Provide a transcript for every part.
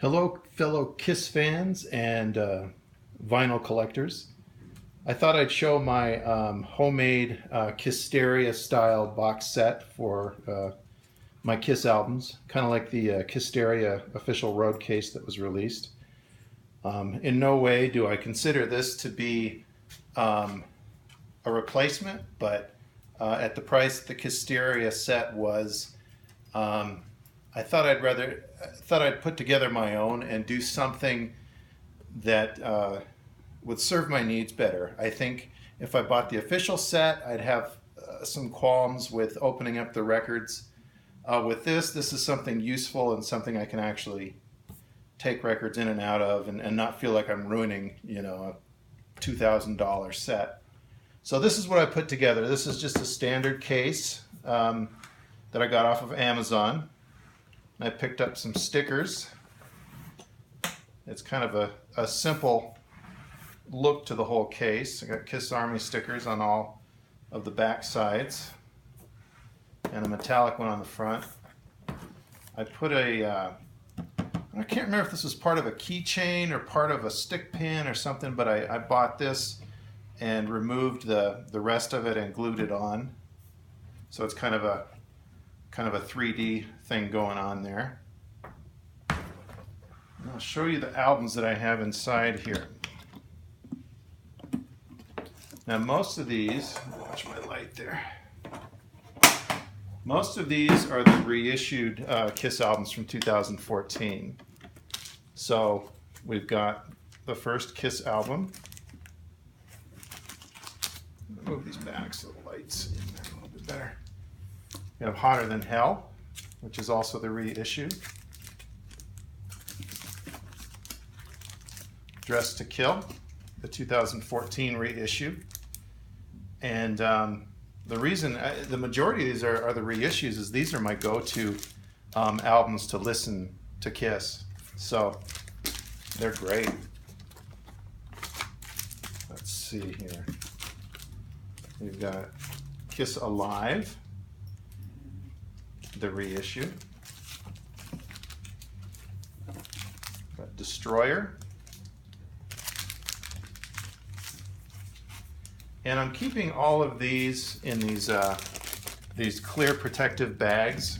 Hello, fellow Kiss fans and vinyl collectors. I thought I'd show my homemade Kissteria style box set for my Kiss albums, kind of like the Kissteria official road case that was released. In no way do I consider this to be um, a replacement, but at the price the Kissteria set was, um, I thought I'd put together my own and do something that would serve my needs better. I think if I bought the official set, I'd have some qualms with opening up the records. With this is something useful and something I can actually take records in and out of and not feel like I'm ruining, a $2,000 set. So this is what I put together. This is just a standard case that I got off of Amazon. I picked up some stickers. It's kind of a simple look to the whole case. I got Kiss Army stickers on all of the back sides and a metallic one on the front. I put I can't remember if this was part of a keychain or part of a stick pin or something, but I bought this and removed the rest of it and glued it on. So it's kind of a 3D thing going on there. And I'll show you the albums that I have inside here. Now most of these, watch my light there. Most of these are the reissued Kiss albums from 2014. So we've got the first Kiss album. Move these back so the light's in there a little bit better. We have Hotter Than Hell, which is also the reissue. Dressed to Kill, the 2014 reissue. And the reason, the majority of these are the reissues, is these are my go-to albums to listen to Kiss. So they're great. Let's see here. We've got Kiss Alive, the reissue. Got Destroyer. And I'm keeping all of these in these clear protective bags.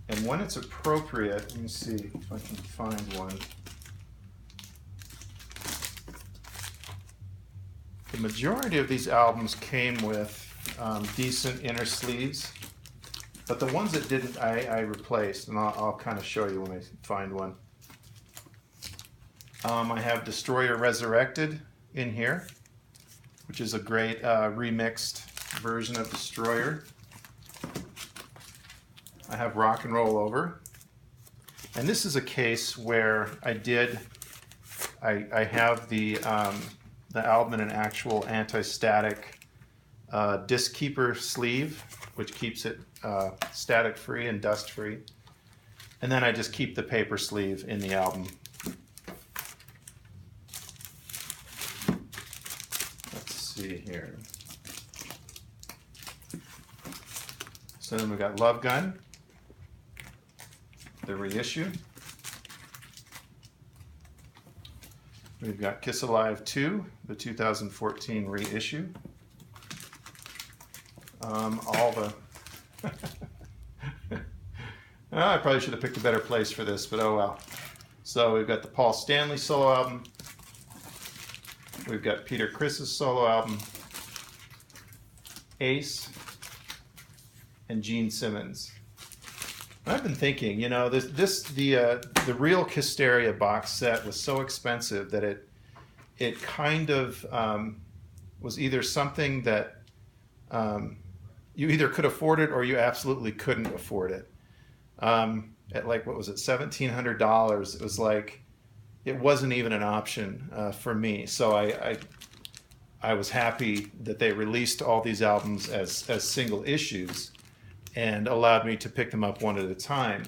And when it's appropriate, let me see if I can find one. The majority of these albums came with decent inner sleeves, but the ones that didn't, I replaced, and I'll kind of show you when I find one. I have Destroyer Resurrected in here, which is a great remixed version of Destroyer. I have Rock and Roll Over, and this is a case where I have the album in an actual anti-static disc keeper sleeve, which keeps it static free and dust free, and then I just keep the paper sleeve in the album. Let's see here. So then we've got Love Gun, the reissue. We've got Kiss Alive 2, the 2014 reissue. All the... I probably should have picked a better place for this, but oh well. So we've got the Paul Stanley solo album. We've got Peter Criss's solo album. Ace. And Gene Simmons. I've been thinking, the real Kissteria box set was so expensive that it kind of was either something that you either could afford it or you absolutely couldn't afford it. At like, what was it, $1,700? It was like, it wasn't even an option for me. So I was happy that they released all these albums as single issues and allowed me to pick them up one at a time.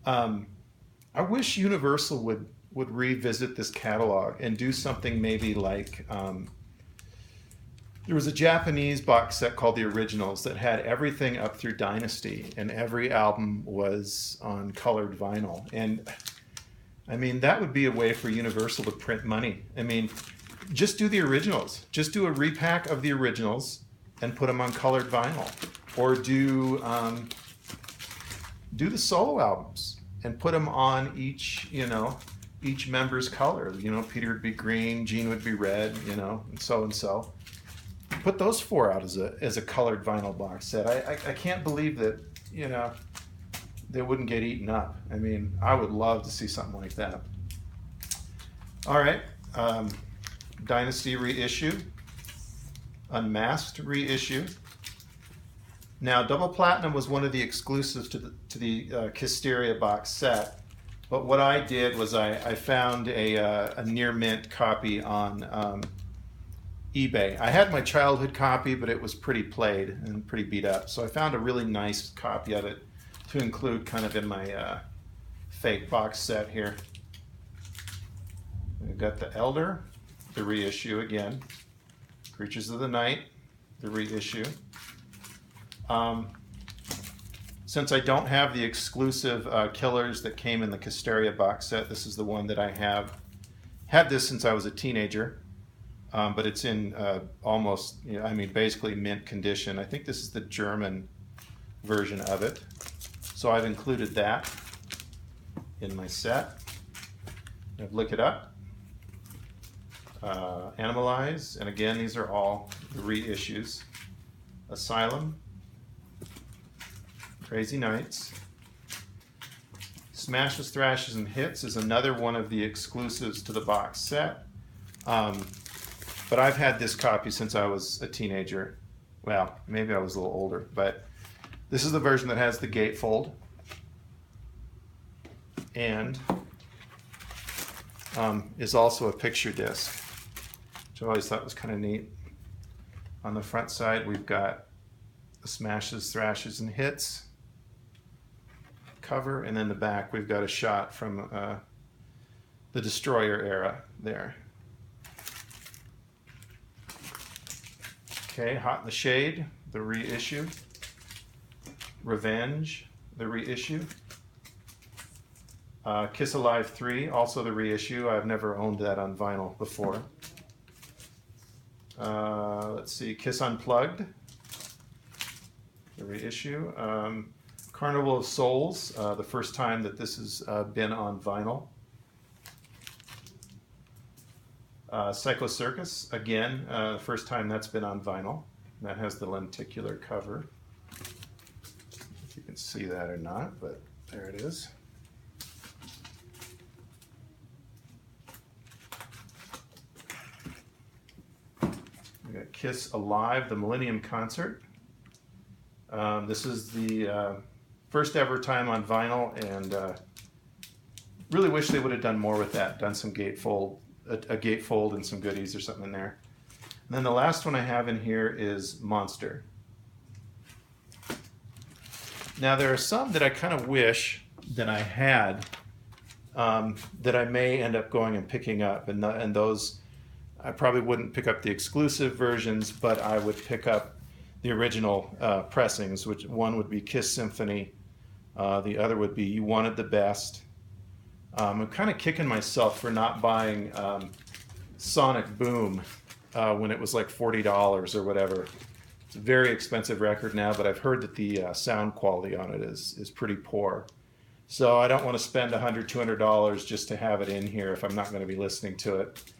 I wish Universal would revisit this catalog and do something maybe like There was a Japanese box set called the Originals that had everything up through Dynasty, and every album was on colored vinyl. And I mean, that would be a way for Universal to print money. I mean, just do the originals. Just do a repack of the originals and put them on colored vinyl. Or do the solo albums and put them on each, each member's color. Peter would be green, Gene would be red, and so and so. Put those four out as a colored vinyl box set. I can't believe that, they wouldn't get eaten up. I mean, I would love to see something like that. All right, Dynasty reissue, Unmasked reissue. Now, Double Platinum was one of the exclusives to the Kissteria box set, but what I did was I found a near mint copy on eBay. I had my childhood copy, but it was pretty played and pretty beat up, so I found a really nice copy of it to include kind of in my fake box set here. We've got the Elder, the reissue again, Creatures of the Night, the reissue. Since I don't have the exclusive Killers that came in the Kissteria box set, this is the one that I have. Had this since I was a teenager, but it's in almost, basically mint condition. I think this is the German version of it. So I've included that in my set. I've Lick It Up, Animalize, and again, these are all the reissues. Asylum, Crazy Nights. Smashes, Thrashes, and Hits is another one of the exclusives to the box set. But I've had this copy since I was a teenager. Well, maybe I was a little older, but this is the version that has the gatefold. And is also a picture disc, which I always thought was kind of neat. On the front side, we've got the Smashes, Thrashes, and Hits cover, and then the back, we've got a shot from the Destroyer era there. Okay, Hot in the Shade, the reissue. Revenge, the reissue. Kiss Alive 3, also the reissue. I've never owned that on vinyl before. Let's see, Kiss Unplugged, the reissue. Carnival of Souls, the first time that this has been on vinyl. Psycho Circus, again, the first time that's been on vinyl. That has the lenticular cover. If you can see that or not, but there it is. We got Kiss Alive, the Millennium Concert. This is the first ever time on vinyl, and really wish they would have done more with that, done some gatefold, a gatefold and some goodies or something in there. And then the last one I have in here is Monster. Now there are some that I kind of wish that I had that I may end up going and picking up, and those I probably wouldn't pick up the exclusive versions, but I would pick up the original pressings, which one would be Kiss Symphony, the other would be You Wanted the Best. I'm kind of kicking myself for not buying Sonic Boom when it was like $40 or whatever. It's a very expensive record now, but I've heard that the sound quality on it is pretty poor. So I don't want to spend $100, $200 just to have it in here if I'm not going to be listening to it.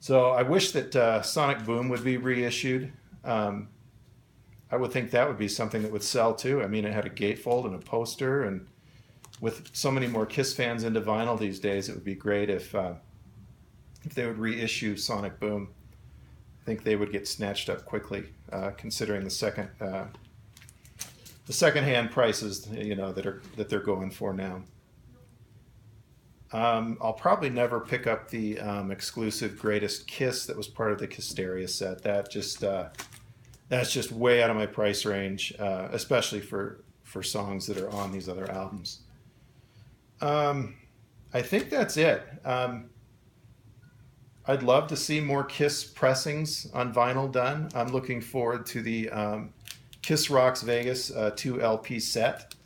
So I wish that Sonic Boom would be reissued. I would think that would be something that would sell too. I mean, it had a gatefold and a poster, and with so many more Kiss fans into vinyl these days, it would be great if they would reissue Sonic Boom. I think they would get snatched up quickly, considering the secondhand prices, that they're going for now. I'll probably never pick up the exclusive Greatest Kiss that was part of the Kissteria set. That's just way out of my price range, especially for songs that are on these other albums. I think that's it. I I'd love to see more Kiss pressings on vinyl done. I'm looking forward to the Kiss Rocks Vegas 2 LP set.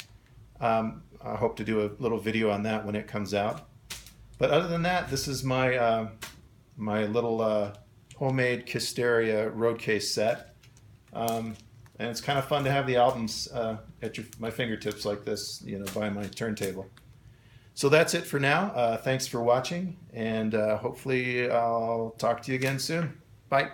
I hope to do a little video on that when it comes out. But other than that, this is my my little homemade Kissteria road case set. And it's kind of fun to have the albums at my fingertips like this, you know, by my turntable. So that's it for now. Thanks for watching, and hopefully I'll talk to you again soon. Bye.